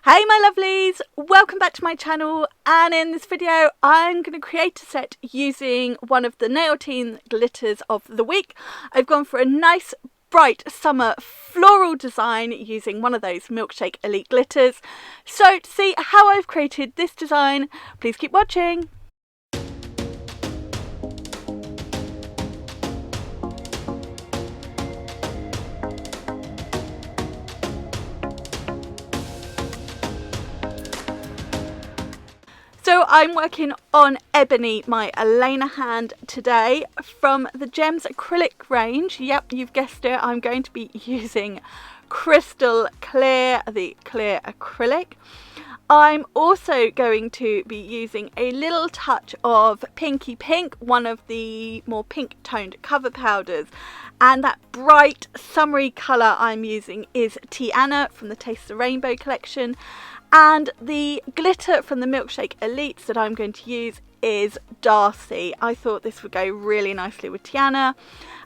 Hey my lovelies, welcome back to my channel, and in this video I'm going to create a set using one of the Nail Team glitters of the week. I've gone for a nice bright summer floral design using one of those Milkshake Elite glitters. So to see how I've created this design, please keep watching. So I'm working on Ebony, my Elena hand today from the Gems acrylic range. Yep, you've guessed it, I'm going to be using Crystal Clear, the clear acrylic. I'm also going to be using a little touch of Pinky Pink, one of the more pink toned cover powders. And that bright summery colour I'm using is Tiana from the Taste the Rainbow collection. And the glitter from the Milkshake Elites that I'm going to use is Darcy. I thought this would go really nicely with Tiana.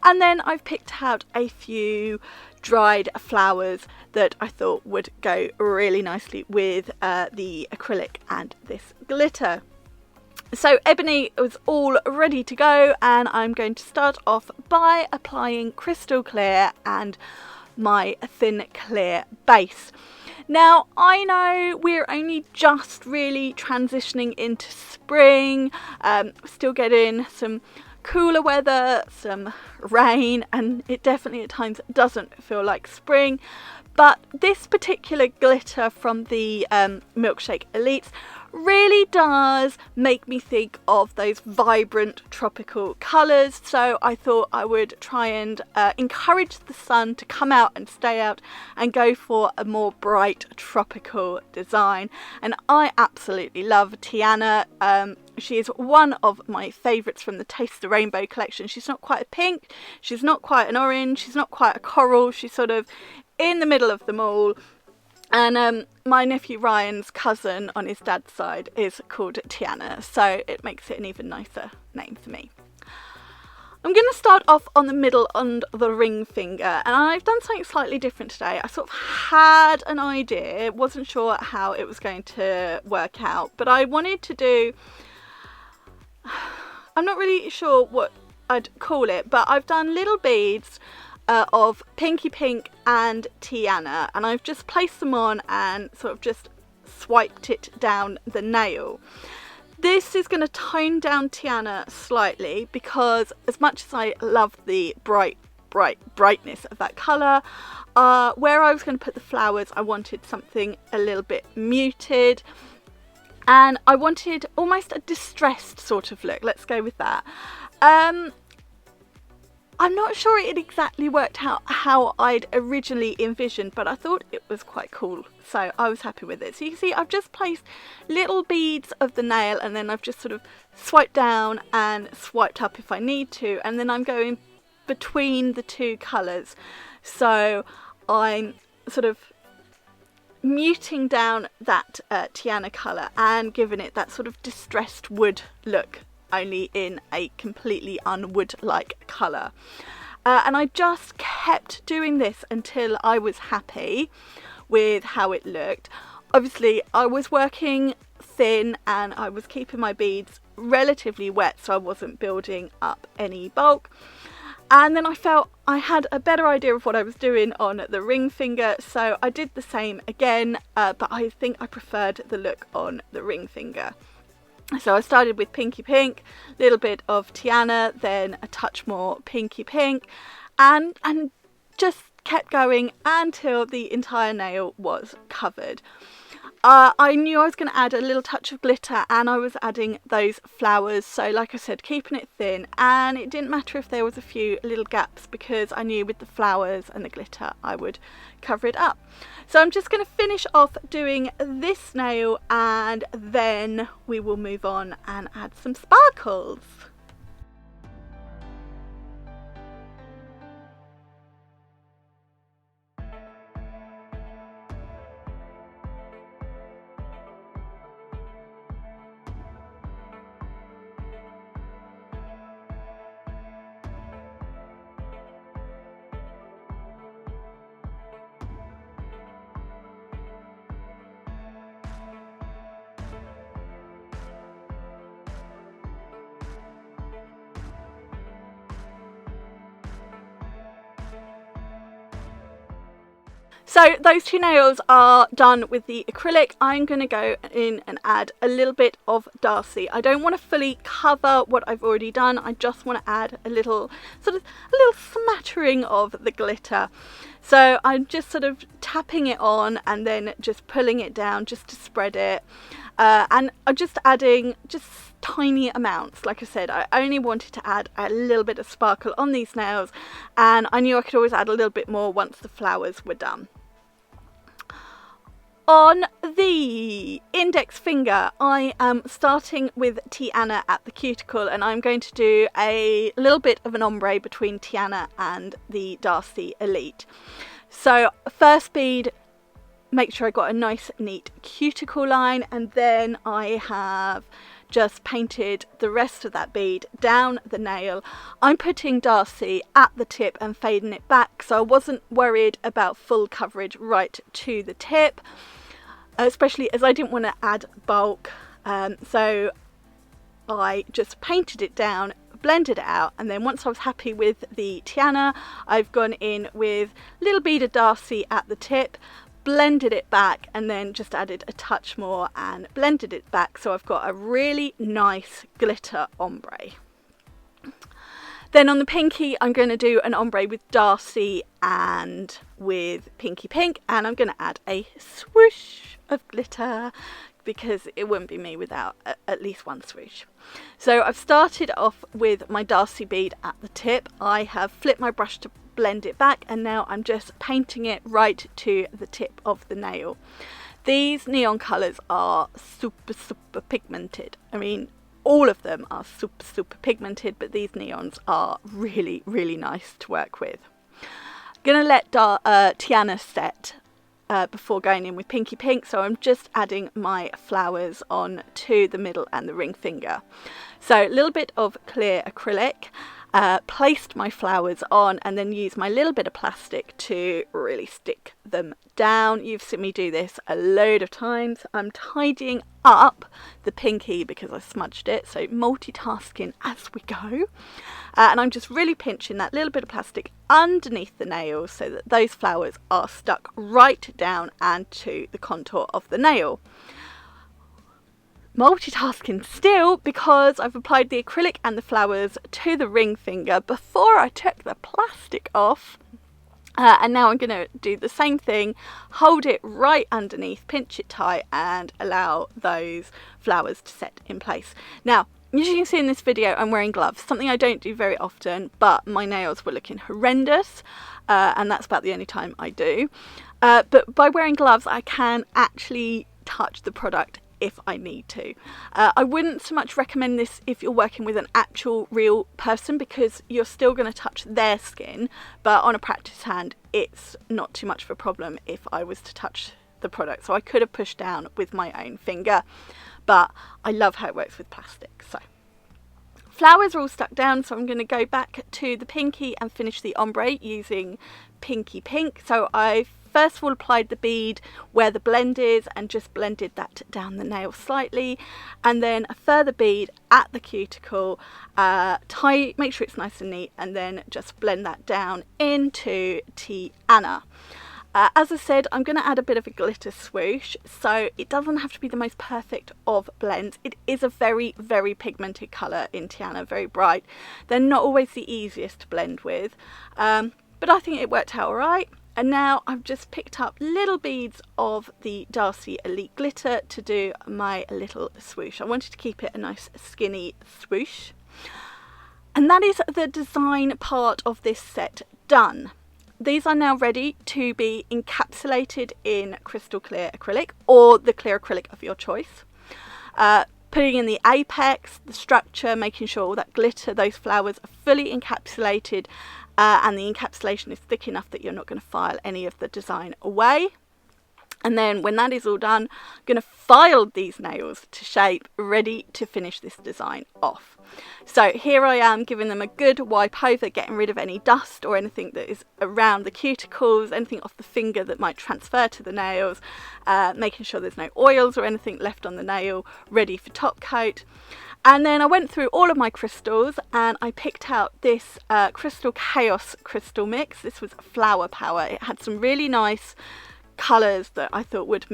And then I've picked out a few dried flowers that I thought would go really nicely with the acrylic and this glitter. So Ebony was all ready to go, and I'm going to start off by applying Crystal Clear and my thin clear base. Now I know we're only just really transitioning into spring, still getting some cooler weather, some rain, and it definitely at times doesn't feel like spring, but this particular glitter from the Milkshake Elites really does make me think of those vibrant tropical colours. So I thought I would try and encourage the sun to come out and stay out and go for a more bright tropical design. And I absolutely love Tiana. She is one of my favourites from the Taste the Rainbow collection. She's not quite a pink, she's not quite an orange, she's not quite a coral, she's sort of in the middle of them all. And my nephew Ryan's cousin on his dad's side is called Tiana, so it makes it an even nicer name for me. I'm going to start off on the middle on the ring finger, and I've done something slightly different today. I sort of had an idea, wasn't sure how it was going to work out, but I wanted to do, I'm not really sure what I'd call it, but I've done little beads of Pinky Pink and Tiana, and I've just placed them on and sort of just swiped it down the nail. This is going to tone down Tiana slightly, because as much as I love the brightness of that colour, where I was going to put the flowers I wanted something a little bit muted, and I wanted almost a distressed sort of look. Let's go with that. I'm not sure it exactly worked out how I'd originally envisioned, but I thought it was quite cool, so I was happy with it. So you can see I've just placed little beads of the nail, and then I've just sort of swiped down and swiped up if I need to, and then I'm going between the two colours. So I'm sort of muting down that Tiana colour and giving it that sort of distressed wood look, only in a completely unwood-like colour. And I just kept doing this until I was happy with how it looked. Obviously I was working thin and I was keeping my beads relatively wet, so I wasn't building up any bulk. And then I felt I had a better idea of what I was doing on the ring finger, so I did the same again, but I think I preferred the look on the ring finger. So I started with Pinky Pink, a little bit of Tiana, then a touch more Pinky Pink, and just kept going until the entire nail was covered. I knew I was going to add a little touch of glitter, and I was adding those flowers, so like I said, keeping it thin, and it didn't matter if there was a few little gaps, because I knew with the flowers and the glitter I would cover it up. So I'm just going to finish off doing this nail, and then we will move on and add some sparkles. So those two nails are done with the acrylic. I'm going to go in and add a little bit of Darcy. I don't want to fully cover what I've already done. I just want to add a little smattering of the glitter. So I'm just sort of tapping it on and then just pulling it down just to spread it. And I'm just adding just tiny amounts. Like I said, I only wanted to add a little bit of sparkle on these nails, and I knew I could always add a little bit more once the flowers were done. On the index finger, I am starting with Tiana at the cuticle, and I'm going to do a little bit of an ombre between Tiana and the Darcy Elite. So first bead, make sure I got a nice neat cuticle line, and then I have just painted the rest of that bead down the nail. I'm putting Darcy at the tip and fading it back, so I wasn't worried about full coverage right to the tip, especially as I didn't want to add bulk. So I just painted it down, blended it out, and then once I was happy with the Tiana, I've gone in with a little bead of Darcy at the tip, blended it back, and then just added a touch more and blended it back, so I've got a really nice glitter ombre. Then on the pinky, I'm going to do an ombre with Darcy and with Pinky Pink, and I'm going to add a swoosh of glitter because it wouldn't be me without at least one swoosh. So I've started off with my Darcy bead at the tip. I have flipped my brush to blend it back, and now I'm just painting it right to the tip of the nail. These neon colours are super pigmented. I mean, all of them are super pigmented, but these neons are really nice to work with. I'm gonna let Tiana set before going in with Pinky Pink, so I'm just adding my flowers on to the middle and the ring finger. So a little bit of clear acrylic, placed my flowers on, and then used my little bit of plastic to really stick them down. You've seen me do this a load of times. I'm tidying up the pinky because I smudged it, so multitasking as we go. And I'm just really pinching that little bit of plastic underneath the nail so that those flowers are stuck right down and to the contour of the nail. Multitasking still because I've applied the acrylic and the flowers to the ring finger before I took the plastic off, and now I'm going to do the same thing, hold it right underneath, pinch it tight, and allow those flowers to set in place. Now, as you can see in this video, I'm wearing gloves, something I don't do very often, but my nails were looking horrendous, and that's about the only time I do. But by wearing gloves, I can actually touch the product if I need to. I wouldn't so much recommend this if you're working with an actual real person, because you're still going to touch their skin, but on a practice hand it's not too much of a problem if I was to touch the product. So I could have pushed down with my own finger, but I love how it works with plastic. So flowers are all stuck down, so I'm going to go back to the pinky and finish the ombre using Pinky Pink. So I've first of all applied the bead where the blend is and just blended that down the nail slightly, and then a further bead at the cuticle, make sure it's nice and neat, and then just blend that down into Tiana. As I said, I'm going to add a bit of a glitter swoosh, so it doesn't have to be the most perfect of blends. It is a very pigmented colour in Tiana, very bright. They're not always the easiest to blend with, but I think it worked out alright. And now I've just picked up little beads of the Darcy Elite Glitter to do my little swoosh. I wanted to keep it a nice skinny swoosh. And that is the design part of this set done. These are now ready to be encapsulated in crystal clear acrylic or the clear acrylic of your choice. Putting in the apex, the structure, making sure all that glitter, those flowers are fully encapsulated, and the encapsulation is thick enough that you're not going to file any of the design away. And then when that is all done, I'm going to file these nails to shape, ready to finish this design off. So here I am giving them a good wipe over, getting rid of any dust or anything that is around the cuticles, anything off the finger that might transfer to the nails, making sure there's no oils or anything left on the nail, ready for top coat. And then I went through all of my crystals and I picked out this Crystal Chaos crystal mix. This was Flower Power. It had some really nice colours that I thought would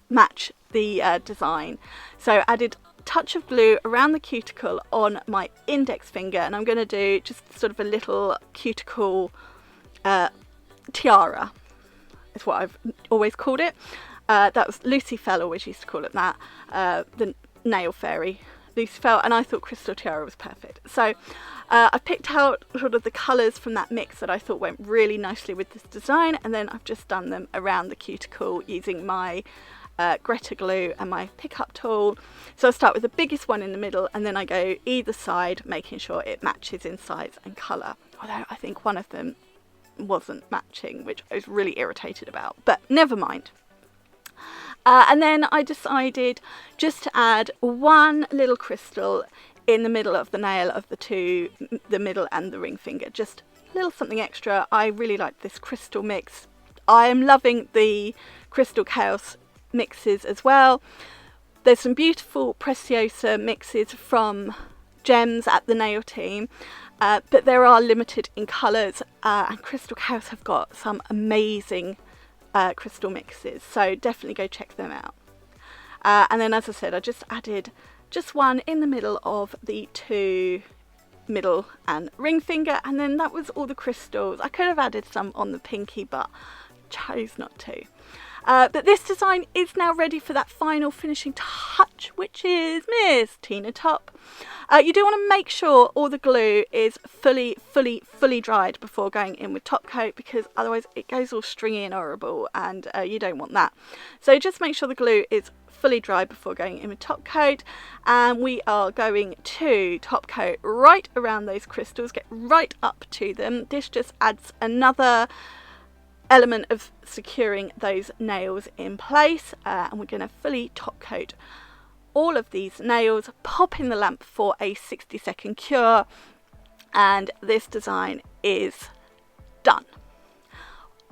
match the design. So I added a touch of glue around the cuticle on my index finger, and I'm going to do just sort of a little cuticle tiara, is what I've always called it. That was Lucy Fell always used to call it that, the nail fairy Lucy Fell, and I thought crystal tiara was perfect. So I picked out sort of the colours from that mix that I thought went really nicely with this design, and then I've just done them around the cuticle using my Greta glue and my pickup tool. So I start with the biggest one in the middle, and then I go either side, making sure it matches in size and colour. Although I think one of them wasn't matching, which I was really irritated about, but never mind. And then I decided just to add one little crystal in the middle of the nail of the middle and the ring finger, just a little something extra. I really like this crystal mix. I am loving the Crystal Chaos mixes as well. There's some beautiful Preciosa mixes from Gems at the nail team, but there are limited in colours, and Crystal Chaos have got some amazing crystal mixes, so definitely go check them out. And then, as I said, I just added just one in the middle of the two middle and ring finger, and then that was all the crystals. I could have added some on the pinky, but chose not to. But this design is now ready for that final finishing touch, which is Miss Tina Top. You do want to make sure all the glue is fully dried before going in with top coat, because otherwise it goes all stringy and horrible, and you don't want that. So just make sure the glue is fully dry before going in with top coat, and we are going to top coat right around those crystals, get right up to them. This just adds another element of securing those nails in place, and we're going to fully top coat all of these nails, pop in the lamp for a 60-second cure, and this design is done.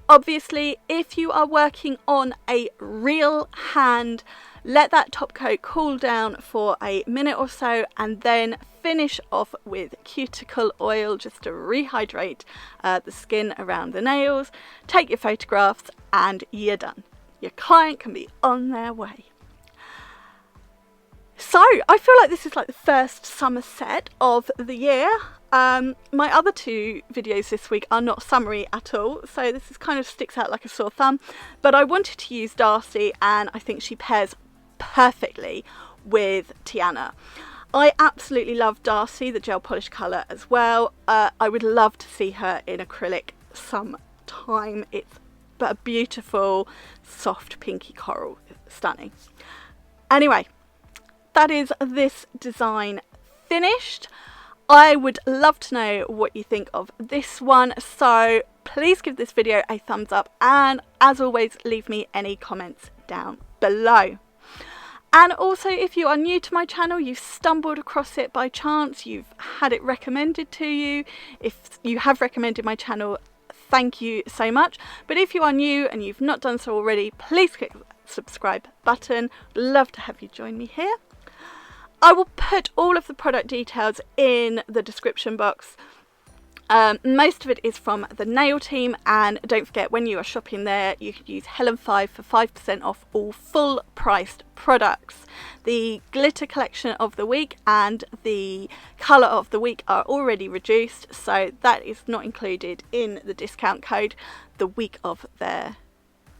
Obviously, if you are working on a real hand, let that top coat cool down for a minute or so, and then finish off with cuticle oil just to rehydrate the skin around the nails. Take your photographs and you're done. Your client can be on their way. So I feel like this is like the first summer set of the year. My other two videos this week are not summery at all, so this is kind of sticks out like a sore thumb, but I wanted to use Darcy, and I think she pairs perfectly with Tiana. I absolutely love Darcy, the gel polish colour as well. I would love to see her in acrylic sometime. It's a beautiful soft pinky coral, stunning. Anyway, that is this design finished. I would love to know what you think of this one, so please give this video a thumbs up, and as always, leave me any comments down below. And also, if you are new to my channel, you've stumbled across it by chance, you've had it recommended to you, if you have recommended my channel, thank you so much. But if you are new and you've not done so already, please click the subscribe button. Love to have you join me here. I will put all of the product details in the description box. Most of it is from the nail team, and don't forget, when you are shopping there, you can use Helen5 for 5% off all full priced products. The glitter collection of the week and the colour of the week are already reduced, so that is not included in the discount code the week of their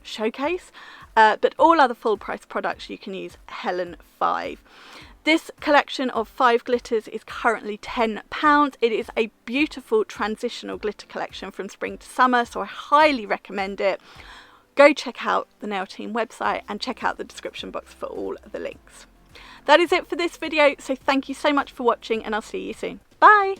showcase, but all other full price products you can use Helen5. This collection of 5 glitters is currently £10. It is a beautiful transitional glitter collection from spring to summer, so I highly recommend it. Go check out the nail team website and check out the description box for all the links. That is it for this video, so thank you so much for watching, and I'll see you soon. Bye!